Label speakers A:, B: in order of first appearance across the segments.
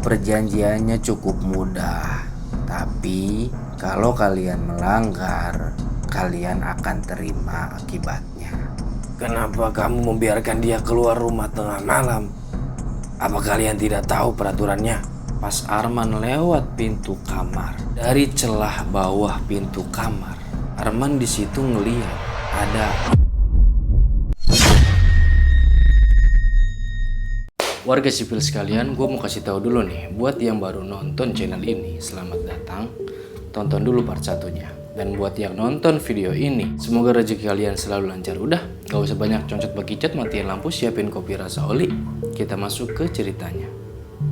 A: Perjanjiannya cukup mudah, tapi kalau kalian melanggar, kalian akan terima akibatnya.
B: Kenapa kamu membiarkan dia keluar rumah tengah malam? Apa kalian tidak tahu peraturannya?
A: Pas Arman lewat pintu kamar, dari celah bawah pintu kamar, Arman di situ ngeliat ada. Warga sipil sekalian, gue mau kasih tahu dulu nih, buat yang baru nonton channel ini, selamat datang. Tonton dulu part satunya. Dan buat yang nonton video ini, semoga rezeki kalian selalu lancar. Udah, gak usah banyak concot bakicot, matiin lampu, siapin kopi rasa oli. Kita masuk ke ceritanya.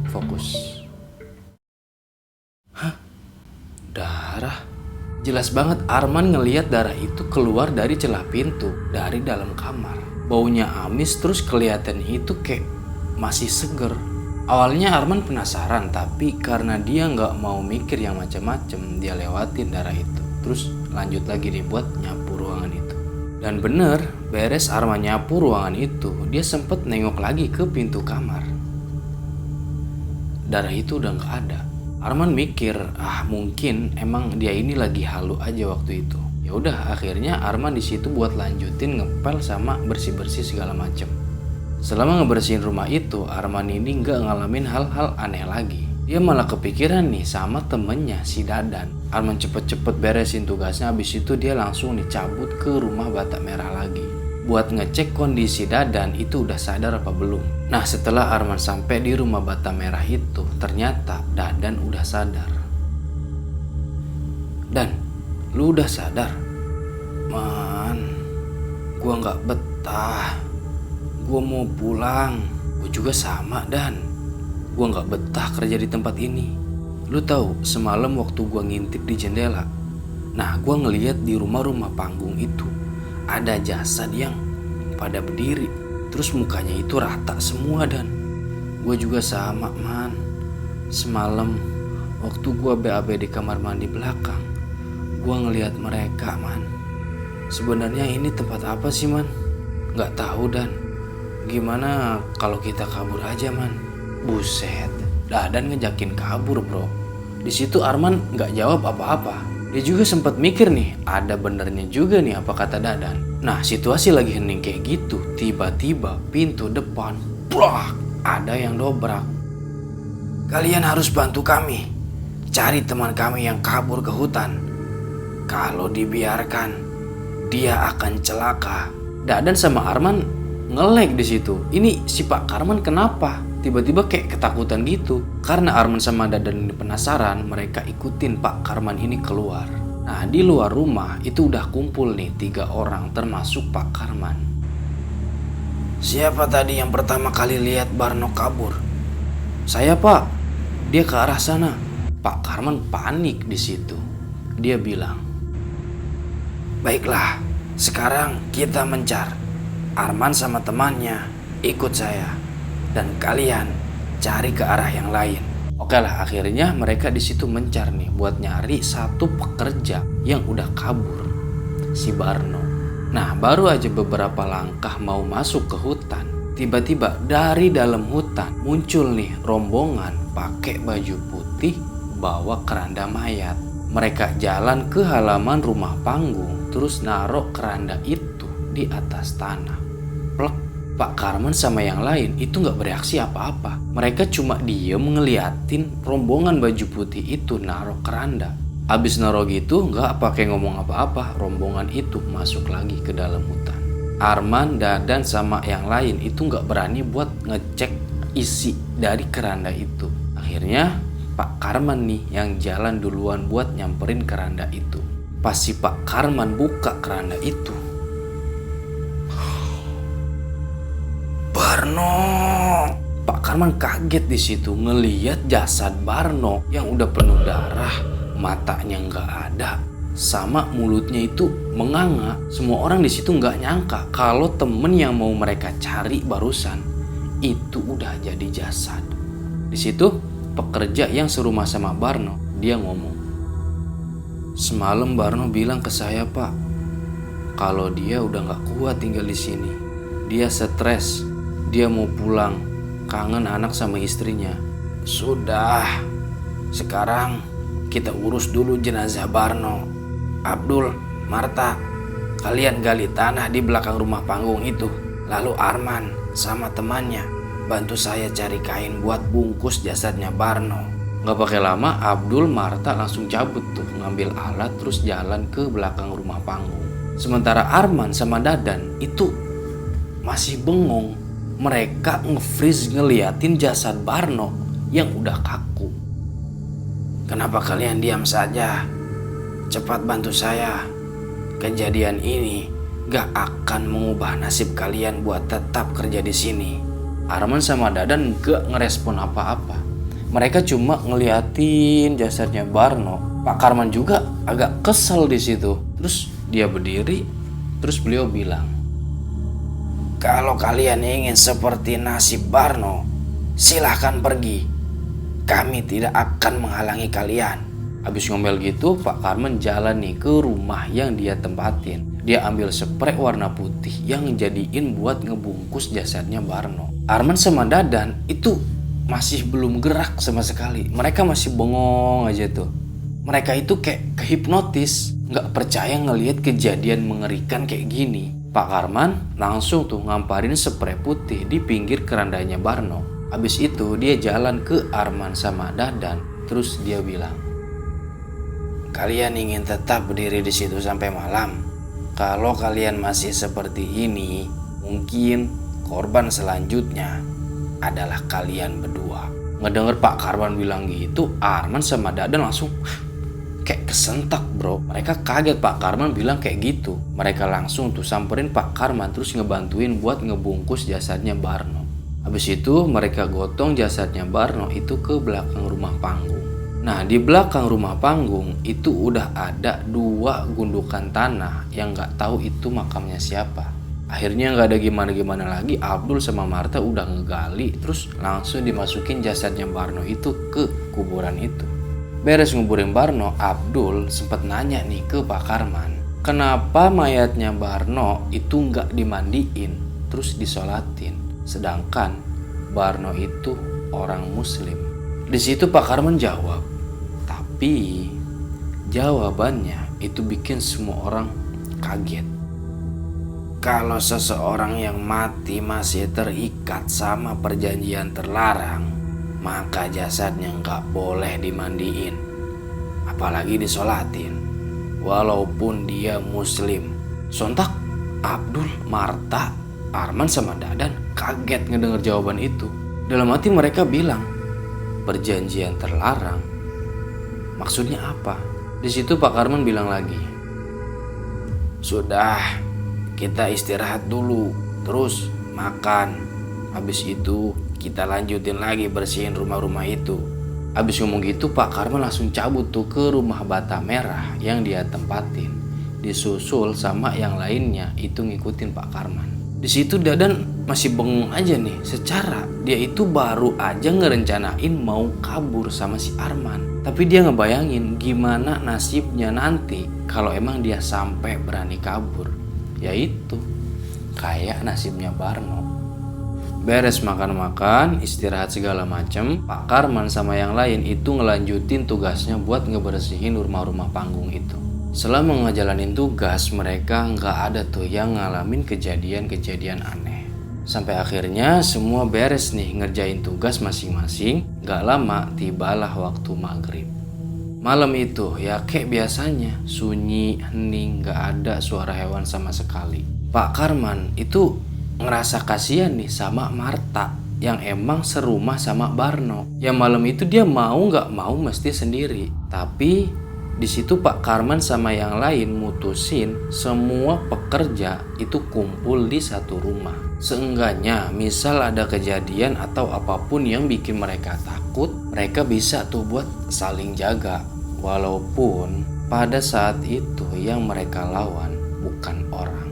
A: Fokus. Hah? Darah? Jelas banget Arman ngelihat darah itu keluar dari celah pintu, dari dalam kamar. Baunya amis, terus kelihatan itu kayak masih seger. Awalnya Arman penasaran, tapi karena dia nggak mau mikir yang macam-macam, dia lewatin darah itu. Terus lanjut lagi nih buat nyapu ruangan itu. Dan bener, beres Arman nyapu ruangan itu, dia sempet nengok lagi ke pintu kamar. Darah itu udah nggak ada. Arman mikir, mungkin emang dia ini lagi halu aja waktu itu. Ya udah, akhirnya Arman di situ buat lanjutin ngepel sama bersih-bersih segala macem. Selama ngebersihin rumah itu, Arman ini nggak ngalamin hal-hal aneh lagi. Dia malah kepikiran nih sama temennya si Dadan. Arman cepet-cepet beresin tugasnya, habis itu dia langsung cabut ke rumah Batak Merah lagi buat ngecek kondisi Dadan itu udah sadar apa belum. Nah, setelah Arman sampai di rumah Batak Merah itu, ternyata Dadan udah sadar. Dan, lu udah sadar? Man, gua nggak betah. Gue mau pulang. Gue juga sama, Dan. Gue gak betah kerja di tempat ini. Lu tahu, semalam waktu gue ngintip di jendela, nah gue ngeliat di rumah-rumah panggung itu ada jasad yang pada berdiri, terus mukanya itu rata semua, Dan. Gue juga sama, man. Semalam waktu gue BAB di kamar mandi belakang, gue ngeliat mereka, man. Sebenarnya ini tempat apa sih, man? Gak tahu, Dan. Gimana kalau kita kabur aja, man? Buset, Dadan ngejakin kabur, bro. Di situ Arman nggak jawab apa-apa. Dia juga sempat mikir nih, ada benernya juga nih apa kata Dadan. Nah, situasi lagi hening kayak gitu, tiba-tiba pintu depan, brak, ada yang dobrak. Kalian harus bantu kami, cari teman kami yang kabur ke hutan. Kalau dibiarkan, dia akan celaka. Dadan sama Arman nge-lag di situ. Ini si Pak Karman kenapa? Tiba-tiba kayak ketakutan gitu. Karena Arman sama Dadan ini penasaran, mereka ikutin Pak Karman ini keluar. Nah, di luar rumah itu udah kumpul nih 3 orang termasuk Pak Karman. Siapa tadi yang pertama kali lihat Barno kabur? Saya, Pak. Dia ke arah sana. Pak Karman panik di situ. Dia bilang, baiklah, sekarang kita mencar. Arman sama temannya ikut saya, dan kalian cari ke arah yang lain. Oke lah, akhirnya mereka di situ mencar nih buat nyari satu pekerja yang udah kabur, si Barno. Nah, baru aja beberapa langkah mau masuk ke hutan, tiba-tiba dari dalam hutan muncul nih rombongan pakai baju putih bawa keranda mayat. Mereka jalan ke halaman rumah panggung, terus naruh keranda itu di atas tanah. Plek. Pak Karman sama yang lain itu gak bereaksi apa-apa. Mereka cuma diem ngeliatin rombongan baju putih itu naruh keranda. Abis naruh gitu gak pakai ngomong apa-apa, rombongan itu masuk lagi ke dalam hutan. Arman, Dadan sama yang lain itu gak berani buat ngecek isi dari keranda itu. Akhirnya Pak Karman nih yang jalan duluan buat nyamperin keranda itu. Pas si Pak Karman buka keranda itu, Barno. Pak Karman kaget di situ ngeliat jasad Barno yang udah penuh darah, matanya nggak ada, sama mulutnya itu menganga. Semua orang di situ nggak nyangka kalau temen yang mau mereka cari barusan itu udah jadi jasad. Di situ pekerja yang serumah sama Barno, dia ngomong, semalam Barno bilang ke saya, Pak, kalau dia udah nggak kuat tinggal di sini. Dia stres. Dia mau pulang, kangen anak sama istrinya.
B: Sudah, sekarang kita urus dulu jenazah Barno. Abdul, Marta, kalian gali tanah di belakang rumah panggung itu. Lalu Arman sama temannya bantu saya cari kain buat bungkus jasadnya Barno.
A: Gak pakai lama, Abdul, Marta langsung cabut tuh ngambil alat terus jalan ke belakang rumah panggung. Sementara Arman sama Dadan itu masih bengong. Mereka nge-freeze ngeliatin jasad Barno yang udah kaku.
B: Kenapa kalian diam saja? Cepat bantu saya. Kejadian ini gak akan mengubah nasib kalian buat tetap kerja di sini.
A: Arman sama Dadan gak ngerespon apa-apa. Mereka cuma ngeliatin jasadnya Barno. Pak Karman juga agak kesel di situ. Terus dia berdiri, terus beliau bilang,
B: kalau kalian ingin seperti nasib Barno, silahkan pergi. Kami tidak akan menghalangi kalian.
A: Habis ngomel gitu, Pak Karman jalan nih ke rumah yang dia tempatin. Dia ambil sprei warna putih yang jadiin buat ngebungkus jasadnya Barno. Arman sama Dadan itu masih belum gerak sama sekali. Mereka masih bengong aja tuh. Mereka itu kayak kehipnotis, gak percaya ngelihat kejadian mengerikan kayak gini. Pak Karman langsung tuh ngamparin sprei putih di pinggir kerandanya Barno. Habis itu dia jalan ke Arman sama Dadan. Terus dia bilang,
B: kalian ingin tetap berdiri di situ sampai malam? Kalau kalian masih seperti ini, mungkin korban selanjutnya adalah kalian berdua.
A: Ngedenger Pak Karman bilang gitu, Arman sama Dadan langsung kayak kesentak bro. Mereka kaget Pak Karman bilang kayak gitu. Mereka langsung tuh samperin Pak Karman terus ngebantuin buat ngebungkus jasadnya Barno. Habis itu mereka gotong jasadnya Barno itu ke belakang rumah panggung. Nah di belakang rumah panggung itu udah ada 2 gundukan tanah yang gak tahu itu makamnya siapa. Akhirnya gak ada gimana-gimana lagi, Abdul sama Marta udah ngegali terus langsung dimasukin jasadnya Barno itu ke kuburan itu. Beres nguburin Barno, Abdul sempat nanya nih ke Pak Karman, kenapa mayatnya Barno itu gak dimandiin terus disolatin, sedangkan Barno itu orang Muslim. Di situ Pak Karman jawab, tapi jawabannya itu bikin semua orang kaget.
B: Kalau seseorang yang mati masih terikat sama perjanjian terlarang, maka jasadnya nggak boleh dimandiin, apalagi disolatin, walaupun dia Muslim.
A: Sontak Abdul, Marta, Arman sama Dadan kaget ngedenger jawaban itu. Dalam hati mereka bilang, perjanjian terlarang? Maksudnya apa? Di situ Pak Karman bilang lagi,
B: sudah, kita istirahat dulu, terus makan. Habis itu kita lanjutin lagi bersihin rumah-rumah itu.
A: Habis ngomong gitu Pak Karman langsung cabut tuh ke rumah bata merah yang dia tempatin. Disusul sama yang lainnya itu ngikutin Pak Karman. Di situ Dadan masih bengong aja nih. Secara dia itu baru aja ngerencanain mau kabur sama si Arman. Tapi dia ngebayangin gimana nasibnya nanti kalau emang dia sampai berani kabur. Yaitu kayak nasibnya Barno. Beres makan-makan, istirahat segala macem, Pak Karman sama yang lain itu ngelanjutin tugasnya buat ngebersihin rumah-rumah panggung itu. Selama ngejalanin tugas, mereka nggak ada tuh yang ngalamin kejadian-kejadian aneh. Sampai akhirnya semua beres nih ngerjain tugas masing-masing. Gak lama tibalah waktu maghrib. Malam itu ya kayak biasanya, sunyi, hening, gak ada suara hewan sama sekali. Pak Karman itu ngerasa kasihan nih sama Marta yang emang serumah sama Barno. Yang malam itu dia mau gak mau mesti sendiri. Tapi di situ Pak Karman sama yang lain mutusin semua pekerja itu kumpul di satu rumah. Seenggaknya misal ada kejadian atau apapun yang bikin mereka takut, mereka bisa tuh buat saling jaga. Walaupun pada saat itu yang mereka lawan bukan orang.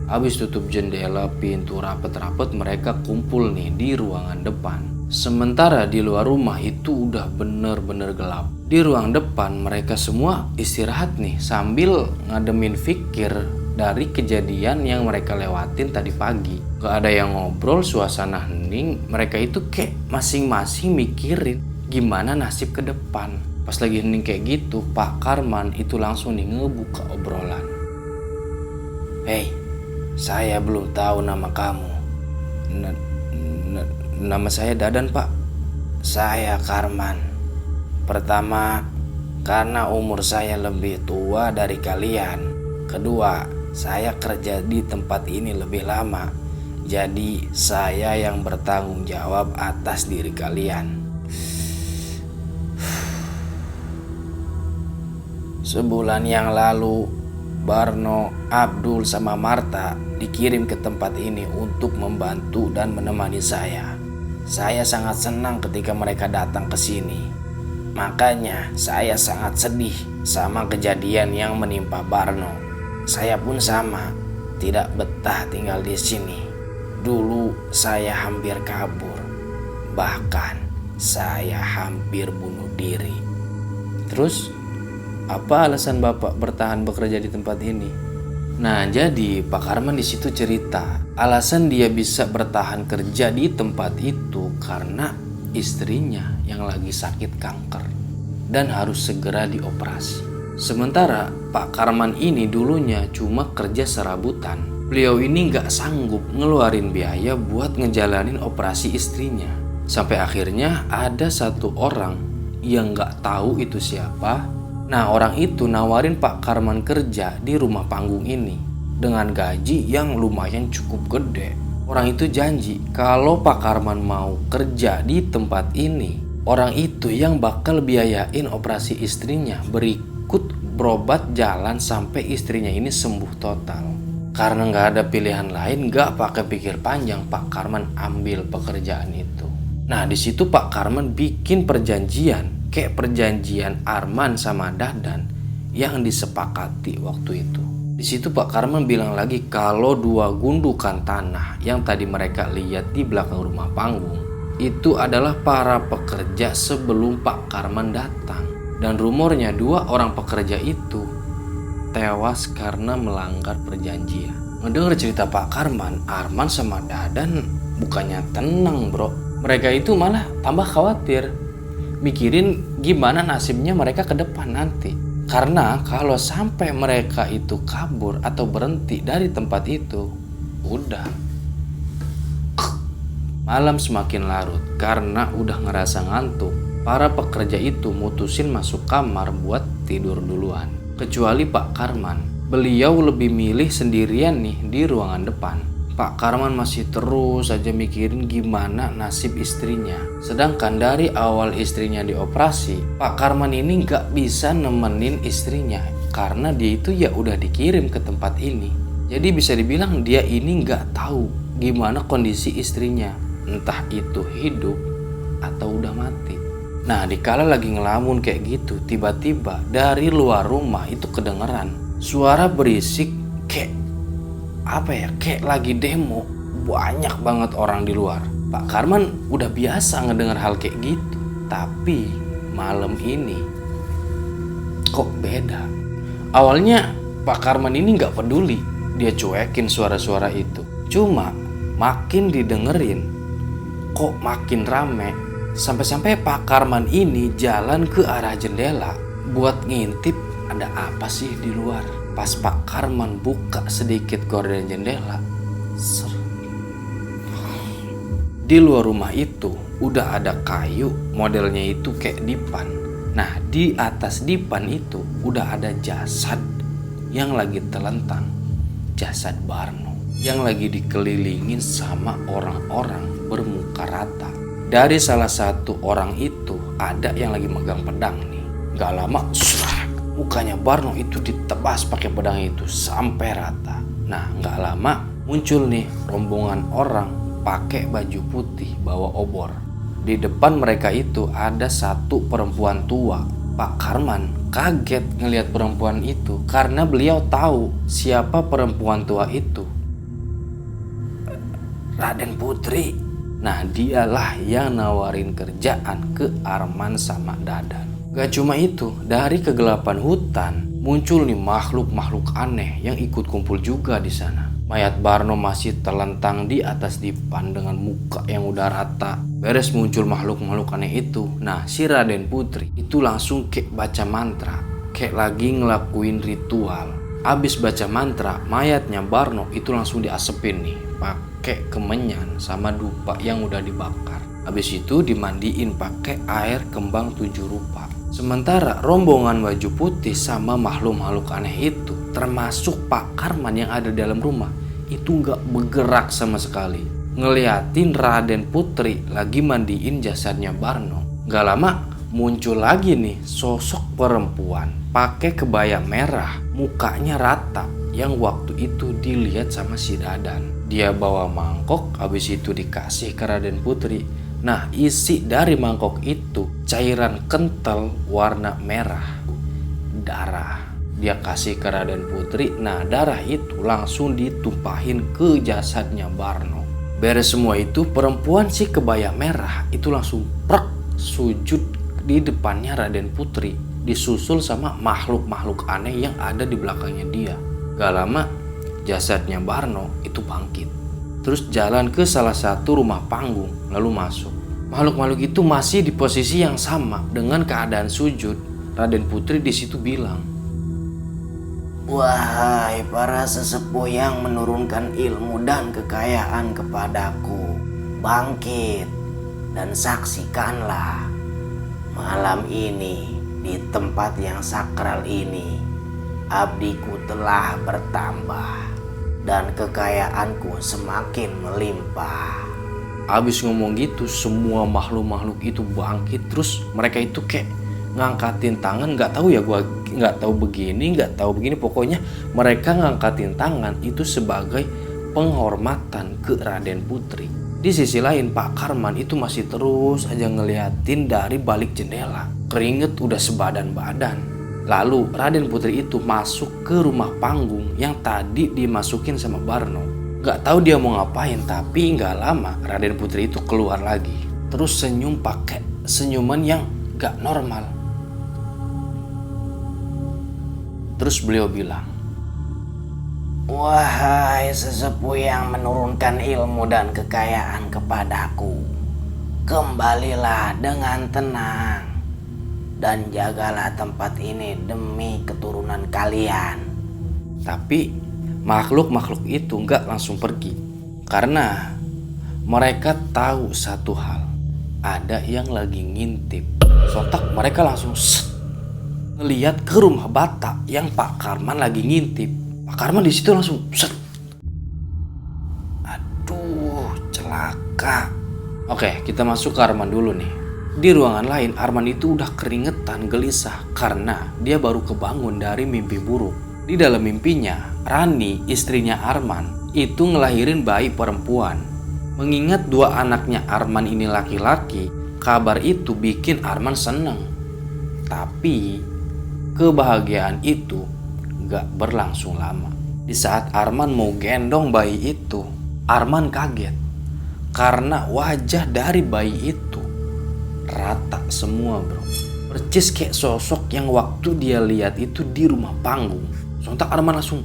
A: Habis tutup jendela, pintu rapet-rapet, mereka kumpul nih di ruangan depan. Sementara di luar rumah itu udah bener-bener gelap. Di ruang depan mereka semua istirahat nih sambil ngademin fikir dari kejadian yang mereka lewatin tadi pagi. Gak ada yang ngobrol, suasana hening. Mereka itu kayak masing-masing mikirin gimana nasib ke depan. Pas lagi hening kayak gitu, Pak Karman itu langsung nih ngebuka obrolan. "Hei, saya belum tahu nama kamu."
B: Nama saya Dadan, Pak."
A: "Saya Karman. Pertama, karena umur saya lebih tua dari kalian. Kedua, saya kerja di tempat ini lebih lama. Jadi saya yang bertanggung jawab atas diri kalian." Sebulan yang lalu, Barno, Abdul, sama Marta dikirim ke tempat ini untuk membantu dan menemani saya. Saya sangat senang ketika mereka datang ke sini. Makanya saya sangat sedih sama kejadian yang menimpa Barno. Saya pun sama, tidak betah tinggal di sini. Dulu saya hampir kabur. Bahkan saya hampir bunuh diri.
B: Terus, apa alasan Bapak bertahan bekerja di tempat ini?
A: Nah, jadi Pak Karman di situ cerita, alasan dia bisa bertahan kerja di tempat itu karena istrinya yang lagi sakit kanker dan harus segera dioperasi. Sementara Pak Karman ini dulunya cuma kerja serabutan. Beliau ini nggak sanggup ngeluarin biaya buat ngejalanin operasi istrinya. Sampai akhirnya ada satu orang yang nggak tahu itu siapa. Nah, orang itu nawarin Pak Karman kerja di rumah panggung ini dengan gaji yang lumayan cukup gede. Orang itu janji kalau Pak Karman mau kerja di tempat ini, orang itu yang bakal biayain operasi istrinya, berikut berobat jalan sampai istrinya ini sembuh total. Karena nggak ada pilihan lain, nggak pakai pikir panjang, Pak Karman ambil pekerjaan itu. Nah, di situ Pak Karman bikin perjanjian. Kayak perjanjian Arman sama Dadan yang disepakati waktu itu. Di situ Pak Karman bilang lagi kalau 2 gundukan tanah yang tadi mereka lihat di belakang rumah panggung itu adalah para pekerja sebelum Pak Karman datang. Dan rumornya 2 orang pekerja itu tewas karena melanggar perjanjian. Ngedenger cerita Pak Karman, Arman sama Dadan bukannya tenang, bro. Mereka itu malah tambah khawatir, mikirin gimana nasibnya mereka ke depan nanti. Karena kalau sampai mereka itu kabur atau berhenti dari tempat itu, udah. Malam semakin larut karena udah ngerasa ngantuk. Para pekerja itu mutusin masuk kamar buat tidur duluan. Kecuali Pak Karman. Beliau lebih milih sendirian nih di ruangan depan. Pak Karman masih terus aja mikirin gimana nasib istrinya. Sedangkan dari awal istrinya dioperasi, Pak Karman ini gak bisa nemenin istrinya karena dia itu ya udah dikirim ke tempat ini. Jadi bisa dibilang dia ini gak tahu gimana kondisi istrinya, entah itu hidup atau udah mati. Nah, dikala lagi ngelamun kayak gitu, tiba-tiba dari luar rumah itu kedengeran suara berisik kayak lagi demo. Banyak banget orang di luar. Pak Karman udah biasa ngedengar hal kayak gitu. Tapi malam ini kok beda. Awalnya Pak Karman ini gak peduli, dia cuekin suara-suara itu. Cuma makin didengerin kok makin rame. Sampai-sampai Pak Karman ini jalan ke arah jendela buat ngintip ada apa sih di luar. Pas Pak Karman buka sedikit gorden jendela, di luar rumah itu udah ada kayu, modelnya itu kayak dipan. Nah, di atas dipan itu udah ada jasad yang lagi telentang, jasad Barno yang lagi dikelilingin sama orang-orang bermuka rata. Dari salah satu orang itu ada yang lagi megang pedang nih. Gak lama, mukanya Barno itu ditebas pakai pedang itu sampai rata. Nah, gak lama muncul nih rombongan orang pakai baju putih bawa obor. Di depan mereka itu ada satu perempuan tua. Pak Karman kaget ngelihat perempuan itu karena beliau tahu siapa perempuan tua itu. Raden Putri. Nah, dialah yang nawarin kerjaan ke Arman sama Dadan. Gak cuma itu, dari kegelapan hutan muncul nih makhluk-makhluk aneh yang ikut kumpul juga di sana. Mayat Barno masih terlentang di atas dipan dengan muka yang udah rata. Beres muncul makhluk-makhluk aneh itu, nah si Raden Putri itu langsung kayak baca mantra, kayak lagi ngelakuin ritual. Abis baca mantra, mayatnya Barno itu langsung diasepin nih pakai kemenyan sama dupa yang udah dibakar. Habis itu dimandiin pakai air kembang 7 rupa. Sementara rombongan baju putih sama makhluk-makhluk aneh itu, termasuk Pak Karman yang ada dalam rumah, itu gak bergerak sama sekali. Ngeliatin Raden Putri lagi mandiin jasadnya Barno. Gak lama muncul lagi nih sosok perempuan pakai kebaya merah, mukanya rata, yang waktu itu dilihat sama si Dadan. Dia bawa mangkok, habis itu dikasih ke Raden Putri. Nah, isi dari mangkok itu cairan kental warna merah, darah. Dia kasih ke Raden Putri. Nah, darah itu langsung ditumpahin ke jasadnya Barno. Beres semua itu, perempuan si kebaya merah itu langsung sujud di depannya Raden Putri, disusul sama makhluk-makhluk aneh yang ada di belakangnya dia. Gak lama jasadnya Barno itu bangkit, terus jalan ke salah satu rumah panggung lalu masuk. Makhluk-makhluk itu masih di posisi yang sama dengan keadaan sujud. Raden Putri di situ bilang,
B: "Wahai para sesepuh yang menurunkan ilmu dan kekayaan kepadaku, bangkit dan saksikanlah. Malam ini di tempat yang sakral ini, abdiku telah bertambah dan kekayaanku semakin melimpah."
A: Abis ngomong gitu, semua makhluk-makhluk itu bangkit. Terus mereka itu kayak ngangkatin tangan, nggak tahu ya, gua nggak tahu begini, nggak tahu begini. Pokoknya mereka ngangkatin tangan itu sebagai penghormatan ke Raden Putri. Di sisi lain, Pak Karman itu masih terus aja ngeliatin dari balik jendela. Keringet udah sebadan-badan. Lalu Raden Putri itu masuk ke rumah panggung yang tadi dimasukin sama Barno. Gak tahu dia mau ngapain, tapi gak lama Raden Putri itu keluar lagi. Terus senyum pakai senyuman yang gak normal. Terus beliau bilang,
B: "Wahai sesepuh yang menurunkan ilmu dan kekayaan kepadaku, kembalilah dengan tenang dan jagalah tempat ini demi keturunan kalian."
A: Tapi makhluk-makhluk itu nggak langsung pergi, karena mereka tahu satu hal, ada yang lagi ngintip. Sontak mereka langsung ngeliat ke rumah bata yang Pak Karman lagi ngintip. Pak Karman di situ langsung aduh, celaka. Oke, kita masuk ke Arman dulu nih. Di ruangan lain, Arman itu udah keringetan gelisah karena dia baru kebangun dari mimpi buruk. Di dalam mimpinya, Rani, istrinya Arman, itu ngelahirin bayi perempuan. Mengingat 2 anaknya Arman ini laki-laki, kabar itu bikin Arman seneng. Tapi kebahagiaan itu gak berlangsung lama. Di saat Arman mau gendong bayi itu, Arman kaget karena wajah dari bayi itu rata semua, bro. Percis kayak sosok yang waktu dia lihat itu di rumah panggung. Sontak Arman langsung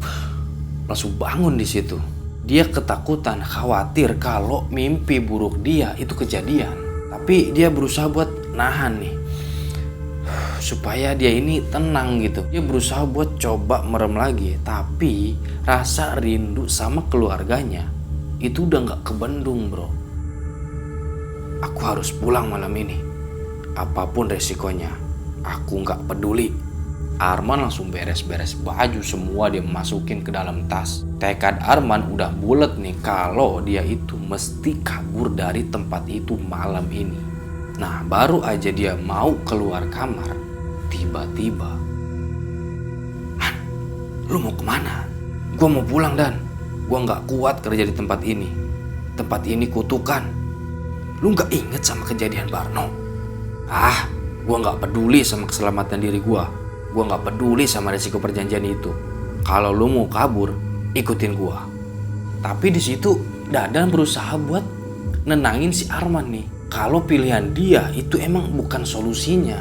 A: bangun di situ. Dia ketakutan, khawatir kalau mimpi buruk dia itu kejadian. Tapi dia berusaha buat nahan nih, supaya dia ini tenang gitu. Dia berusaha buat coba merem lagi. Tapi rasa rindu sama keluarganya itu udah gak kebendung, bro. Aku harus pulang malam ini, apapun resikonya, aku gak peduli. Arman langsung beres-beres baju semua, dia masukin ke dalam tas. Tekad Arman udah bulet nih kalau dia itu mesti kabur dari tempat itu malam ini. Nah, baru aja dia mau keluar kamar, tiba-tiba, "Han, lu mau kemana?" "Gua mau pulang, Dan. Gua gak kuat kerja di tempat ini. Tempat ini kutukan. Lu gak inget sama kejadian Barno?" "Ah, gua gak peduli sama keselamatan diri gua. Gue gak peduli sama resiko perjanjian itu. Kalau lu mau kabur, ikutin gue." Tapi di situ Dadan berusaha buat nenangin si Arman nih, kalau pilihan dia itu emang bukan solusinya.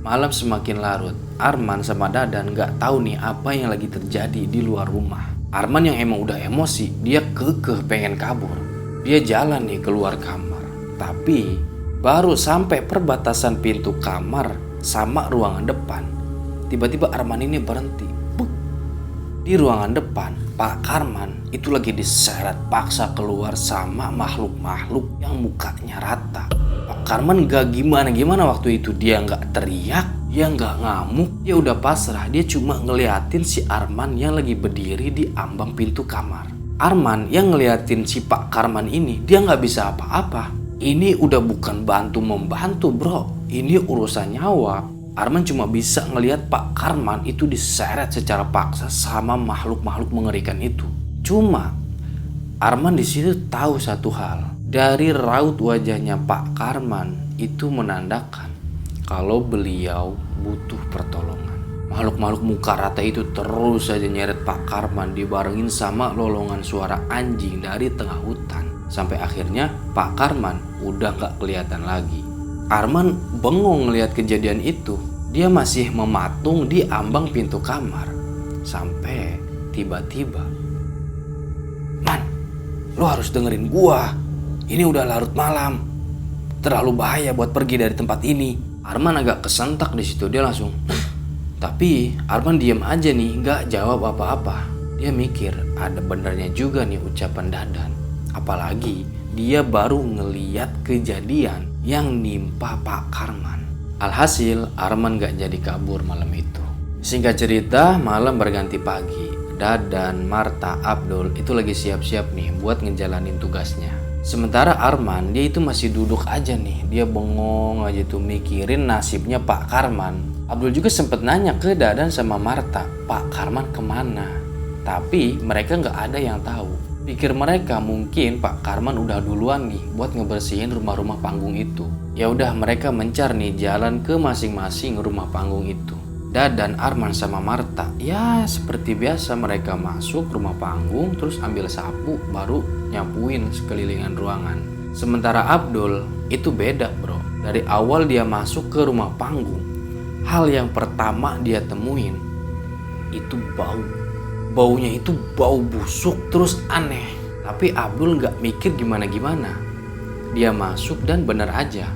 A: Malam semakin larut. Arman sama Dadan gak tahu nih apa yang lagi terjadi di luar rumah. Arman yang emang udah emosi, dia kekeh pengen kabur. Dia jalan nih keluar kamar. Tapi baru sampai perbatasan pintu kamar sama ruangan depan, tiba-tiba Arman ini berhenti. Buk. Di ruangan depan, Pak Karman itu lagi diseret paksa keluar sama makhluk-makhluk yang mukanya rata. Pak Karman gak gimana-gimana waktu itu. Dia gak teriak, dia gak ngamuk, dia udah pasrah. Dia cuma ngeliatin si Arman yang lagi berdiri di ambang pintu kamar. Arman yang ngeliatin si Pak Karman ini, dia gak bisa apa-apa. Ini udah bukan bantu-membantu bro, ini urusan nyawa. Arman cuma bisa ngelihat Pak Karman itu diseret secara paksa sama makhluk-makhluk mengerikan itu. Cuma Arman di situ tahu satu hal. Dari raut wajahnya Pak Karman itu menandakan kalau beliau butuh pertolongan. Makhluk-makhluk muka rata itu terus saja nyeret Pak Karman dibarengin sama lolongan suara anjing dari tengah hutan. Sampai akhirnya Pak Karman udah gak kelihatan lagi. Arman bengong ngelihat kejadian itu. Dia masih mematung di ambang pintu kamar. Sampai tiba-tiba, "Man, lu harus dengerin gua. Ini udah larut malam. Terlalu bahaya buat pergi dari tempat ini." Arman agak kesentak di situ. Dia langsung tapi Arman diam aja nih, gak jawab apa-apa. Dia mikir ada benernya juga nih ucapan Dadan. Apalagi dia baru ngeliat kejadian yang nimpa Pak Karman. Alhasil Arman gak jadi kabur malam itu. Singkat cerita, malam berganti pagi. Dadan, Marta, Abdul itu lagi siap-siap nih buat ngejalanin tugasnya. Sementara Arman dia itu masih duduk aja nih. Dia bengong aja tuh mikirin nasibnya Pak Karman. Abdul juga sempet nanya ke Dadan sama Marta, Pak Karman kemana? Tapi mereka gak ada yang tahu. Pikir mereka mungkin Pak Karman udah duluan nih buat ngebersihin rumah-rumah panggung itu. Ya udah mereka mencar nih jalan ke masing-masing rumah panggung itu. Dadan, Arman sama Marta ya seperti biasa mereka masuk rumah panggung terus ambil sapu baru nyapuin sekelilingan ruangan. Sementara Abdul itu beda bro. Dari awal dia masuk ke rumah panggung, hal yang pertama dia temuin itu bau. Baunya itu bau busuk terus aneh. Tapi Abdul gak mikir gimana-gimana. Dia masuk dan bener aja.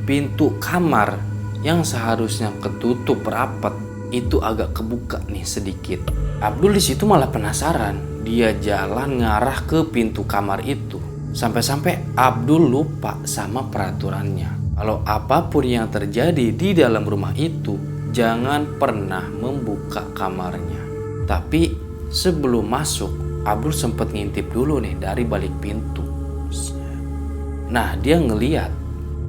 A: Pintu kamar yang seharusnya ketutup rapat itu agak kebuka nih sedikit. Abdul di situ malah penasaran. Dia jalan ngarah ke pintu kamar itu. Sampai-sampai Abdul lupa sama peraturannya. Kalau apapun yang terjadi di dalam rumah itu, jangan pernah membuka kamarnya. Tapi sebelum masuk, Abdul sempat ngintip dulu nih dari balik pintu. Nah, dia ngeliat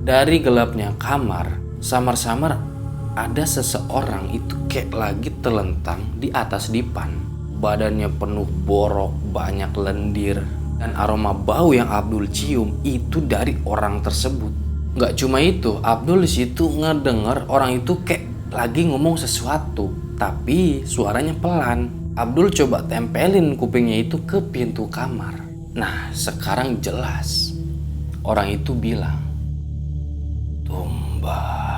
A: dari gelapnya kamar, samar-samar ada seseorang itu kayak lagi terlentang di atas dipan. Badannya penuh borok, banyak lendir, dan aroma bau yang Abdul cium itu dari orang tersebut. Gak cuma itu, Abdul di situ ngedenger orang itu kayak lagi ngomong sesuatu, tapi suaranya pelan. Abdul coba tempelin kupingnya itu ke pintu kamar. Nah, sekarang jelas. Orang itu bilang, "Tumbal."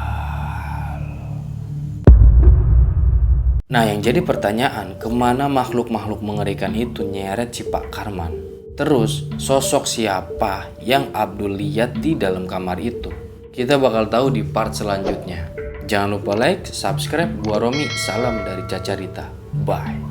A: Nah, yang jadi pertanyaan, kemana makhluk-makhluk mengerikan itu nyeret si Pak Karman? Terus, sosok siapa yang Abdul lihat di dalam kamar itu? Kita bakal tahu di part selanjutnya. Jangan lupa like, subscribe. Gua Romi, salam dari Cacarita. Bye.